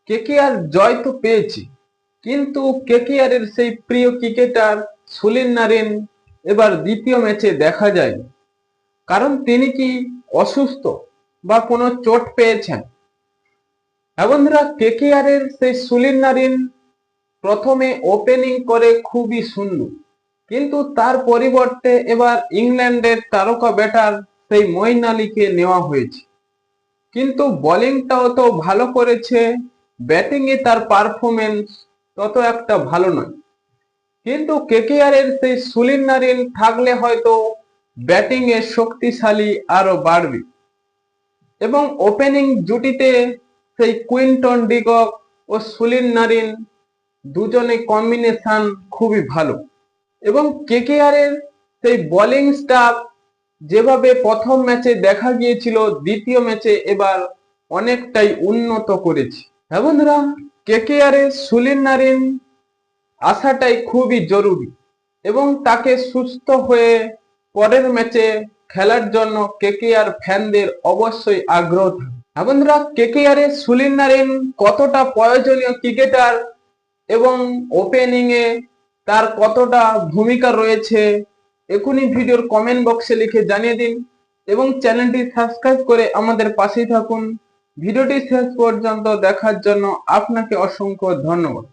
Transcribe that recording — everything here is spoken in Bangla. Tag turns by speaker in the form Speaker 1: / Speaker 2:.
Speaker 1: কেকেআর জয় তো পেয়েছে, কিন্তু কেকেআর এর সেই প্রিয় ক্রিকেটার সুনীল নারিন এবার দ্বিতীয় ম্যাচে দেখা যায়। কারণ তিনি কি অসুস্থ বা কোনো চোট পেয়েছেন? হ্যাঁ বন্ধুরা, কেকেআর এর সেই সুনীল নারিন প্রথমে ওপেনিং করে খুবই সুন্দর, কিন্তু তার পরিবর্তে এবার ইংল্যান্ডের তারকা ব্যাটার সেই মঈন আলীকে নেওয়া হয়েছে। কিন্তু বোলিংটাও তো ভালো করেছে, ব্যাটিং এ তার পারফরমেন্স তত একটা ভালো নয়। কিন্তু কেকেআর এর সেই সুনীল নারিন থাকলে হয়তো ব্যাটিং এ শক্তিশালী আরো বাড়বে, এবং ওপেনিং জুটিতে সেই কুইন্টন ডিকক ও সুনীল নারিন দুজনে কম্বিনেশন খুবই ভালো। এবং কেকেআর এর সেই বোলিং স্টাফ যেভাবে প্রথম ম্যাচে দেখা গিয়েছিল, দ্বিতীয় ম্যাচে এবার অনেকটাই উন্নত করেছে। হ্যাঁ বন্ধুরা, কেকেআর এর সুনীল নারিন আসাটাই খুবই জরুরি, এবং তাকে সুস্থ হয়ে পরের ম্যাচে খেলার জন্য কেকেআর ফ্যানদের অবশ্যই আগ্রহ থাকে। হ্যাঁ বন্ধুরা, কেকেআর এর সুনীল নারিন কতটা প্রয়োজনীয় ক্রিকেটার এবং ওপেনিং এ তার কতটা ভূমিকা রয়েছে, এখনই ভিডিওর কমেন্ট বক্সে লিখে জানিয়ে দিন, এবং চ্যানেলটি সাবস্ক্রাইব করে আমাদের পাশেই থাকুন। ভিডিওটি শেষ পর্যন্ত দেখার জন্য আপনাকে অসংখ্য ধন্যবাদ।